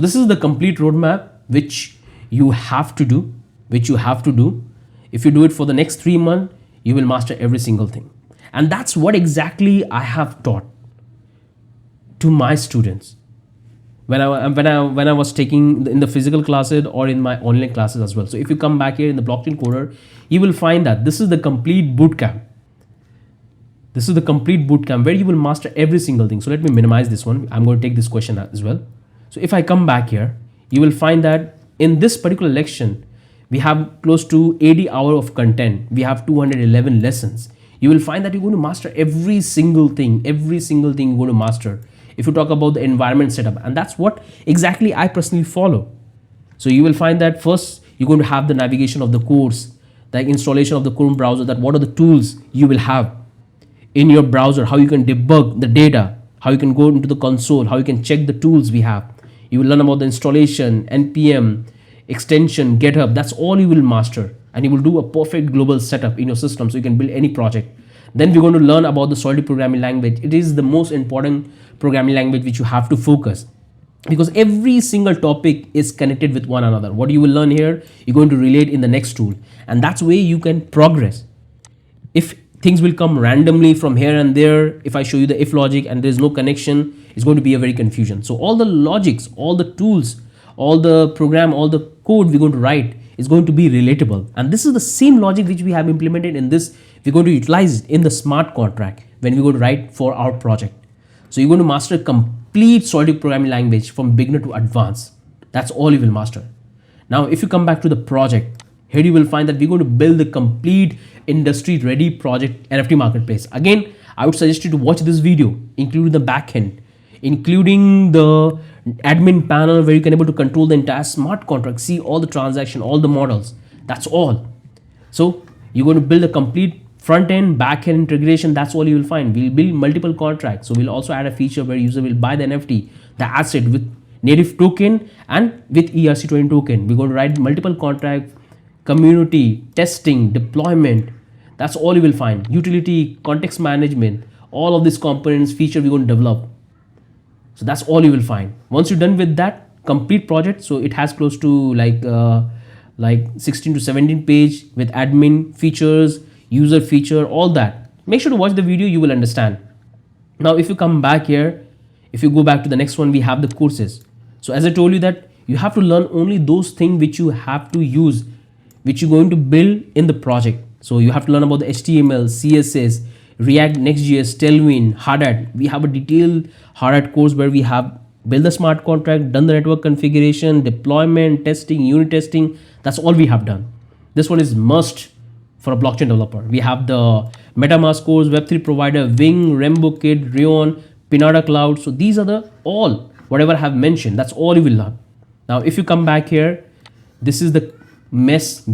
This is the complete roadmap which you have to do, If you do it for the next 3 months, you will master every single thing. And that's what exactly I have taught to my students when I was taking in the physical classes or in my online classes as well. So if you come back here in the blockchain coder, you will find that this is the complete bootcamp. This is the complete bootcamp where you will master every single thing. So let me minimize this one. I'm going to take this question as well. So if I come back here, you will find that in this particular lection, we have close to 80 hours of content. We have 211 lessons. You will find that you're going to master every single thing you're going to master. If you talk about the environment setup, and that's what exactly I personally follow. So you will find that first you're going to have the navigation of the course, the installation of the Chrome browser, that what are the tools you will have in your browser, how you can debug the data, how you can go into the console, how you can check the tools we have. You will learn about the installation, NPM, extension, GitHub. That's all you will master, and you will do a perfect global setup in your system so you can build any project. Then we're going to learn about the Solidity programming language. It is the most important programming language which you have to focus, because every single topic is connected with one another. What you will learn here, you're going to relate in the next tool, and that's where you can progress. If things will come randomly from here and there, if I show you the if logic and there's no connection, it's going to be a very confusion. So all the logics, all the tools, all the program, all the code we're going to write is going to be relatable. And this is the same logic which we have implemented in this. We're going to utilize in the smart contract when we're going to write for our project. So you're going to master complete Solidity programming language from beginner to advanced. That's all you will master. Now, if you come back to the project, here you will find that we're going to build the complete industry ready project NFT Marketplace. Again, I would suggest you to watch this video, including the backend, including the admin panel where you can able to control the entire smart contract, see all the transaction, all the models. That's all. So you're going to build a complete front end, back end integration. That's all you will find. We'll build multiple contracts. So we'll also add a feature where user will buy the NFT, the asset with native token and with ERC20 token. We're going to write multiple contracts, community, testing, deployment. That's all you will find. Utility, context management, all of these components, feature we're going to develop. So that's all you will find. Once you're done with that complete project, so it has close to like 16 to 17 page with admin features, user feature, all that. Make sure to watch the video, you will understand. Now, if you come back here, if you go back to the next one, we have the courses. So as I told you that you have to learn only those things which you have to use, which you're going to build in the project. So you have to learn about the HTML, CSS, React, Next.js, Tailwind, Hard Hat. We have a detailed Hard Hat course where we have built the smart contract, done the network configuration, deployment, testing, unit testing. That's all we have done. This one is must for a blockchain developer. We have the MetaMask course, Web3 provider, Wing, Rembo Kit, Rion, Pinata Cloud. So these are the all, whatever I have mentioned, that's all you will learn. Now, if you come back here, this is the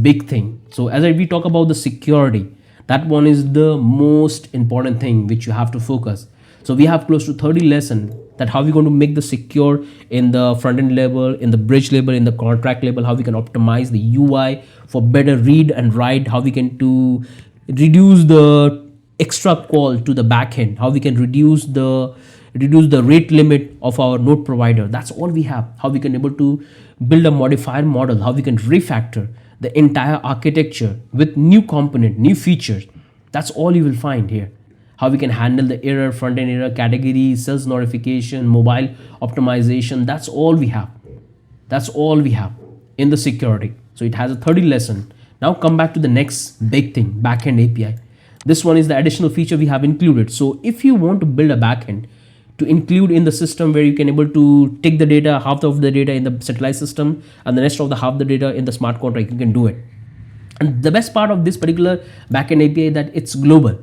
big thing. So as we talk about the security, that one is the most important thing which you have to focus. So we have close to 30 lessons that how we're going to make the secure in the front end level, in the bridge level, in the contract level, how we can optimize the UI for better read and write, how we can to reduce the extra call to the backend, how we can reduce the rate limit of our node provider. That's all we have. How we can able to build a modifier model, how we can refactor the entire architecture with new component, new features. That's all you will find here. How we can handle the error, front-end error, category, sales notification, mobile optimization. That's all we have. That's all we have in the security. So it has a 30 lesson. Now come back to the next big thing, Backend API. This one is the additional feature we have included. So if you want to build a backend to include in the system where you can able to take the data, half of the data in the centralized system and the rest of the half the data in the smart contract, you can do it. And the best part of this particular Backend API is that it's global.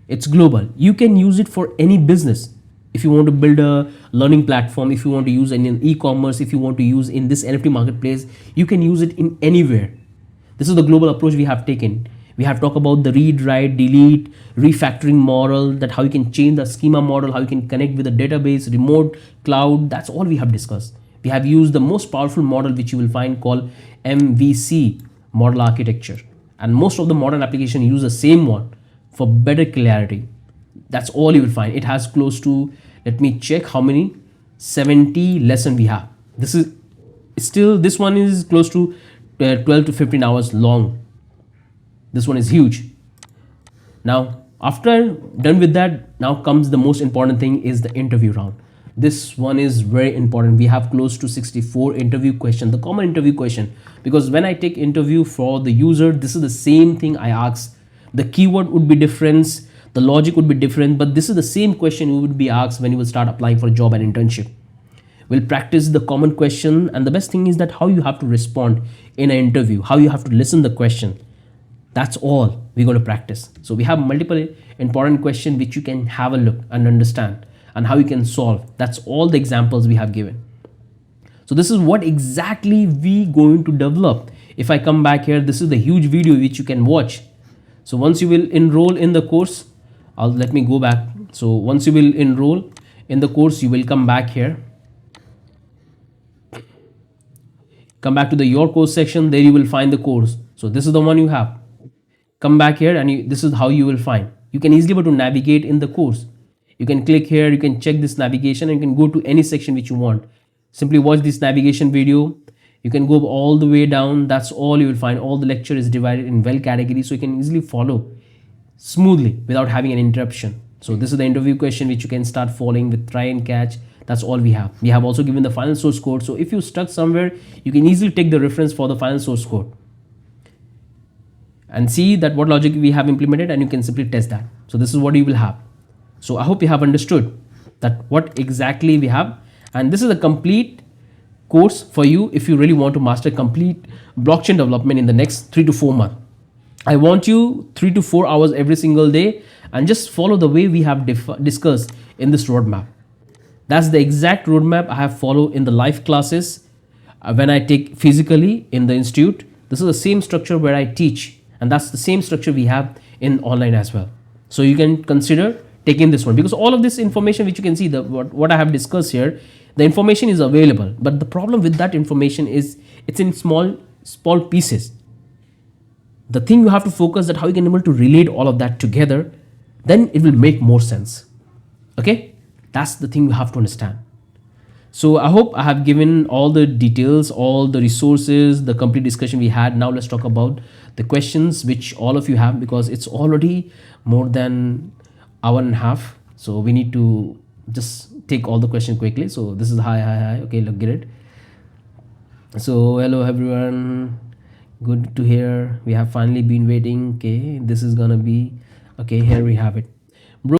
It's global. You can use it for any business. If you want to build a learning platform, if you want to use it in e-commerce, if you want to use in this NFT marketplace, you can use it in anywhere. This is the global approach we have taken. We have talked about the read, write, delete, refactoring model, that how you can change the schema model, how you can connect with the database, remote, cloud. That's all we have discussed. We have used the most powerful model which you will find called MVC model architecture. And most of the modern applications use the same one for better clarity. That's all you will find. It has close to, let me check how many, 70 lessons we have. This is still, this one is close to 12 to 15 hours long. This one is huge. Now, after done with that, now comes the most important thing, is the interview round. This one is very important. We have close to 64 interview question, the common interview question, because when I take interview for the user, this is the same thing I ask. The keyword would be different, the logic would be different, but this is the same question you would be asked when you will start applying for a job and internship. We'll practice the common question, and the best thing is that how you have to respond in an interview, how you have to listen the question. That's all we're going to practice. So we have multiple important questions which you can have a look and understand, and how you can solve. That's all the examples we have given. So this is what exactly we going to develop. If I come back here, this is the huge video which you can watch. So once you will enroll in the course, let me go back. So once you will enroll in the course, you will come back here. Come back to the your course section, there you will find the course. So this is the one you have. Come back here, and this is how you will find. You can easily able to navigate in the course. You can click here, you can check this navigation, and you can go to any section which you want. Simply watch this navigation video. You can go all the way down. That's all you will find. All the lecture is divided in well categories, so you can easily follow smoothly without having an interruption. So this is the interview question which you can start following with try and catch. That's all we have. We have also given the final source code. So if you stuck somewhere, you can easily take the reference for the final source code and see that what logic we have implemented, and you can simply test that. So this is what you will have. So I hope you have understood that what exactly we have, and this is a complete course for you if you really want to master complete blockchain development in the next 3 to 4 months. I want you 3 to 4 hours every single day, and just follow the way we have discussed in this roadmap. That's the exact roadmap I have followed in the live classes when I take physically in the institute. This is the same structure where I teach, and that's the same structure we have in online as well. So you can consider taking this one, because all of this information which you can see, what I have discussed here, the information is available, but the problem with that information is it's in small pieces. The thing you have to focus that how you can able to relate all of that together, then it will make more sense. Okay, that's the thing you have to understand. So I hope I have given all the details, all the resources, the complete discussion we had. Now let's talk about the questions which all of you have, because it's already more than hour and a half. So we need to just take all the questions quickly. So this is hi. Okay, look, get it. So hello everyone, good to hear. We have finally been waiting. Okay, this is gonna be okay. Here we have it.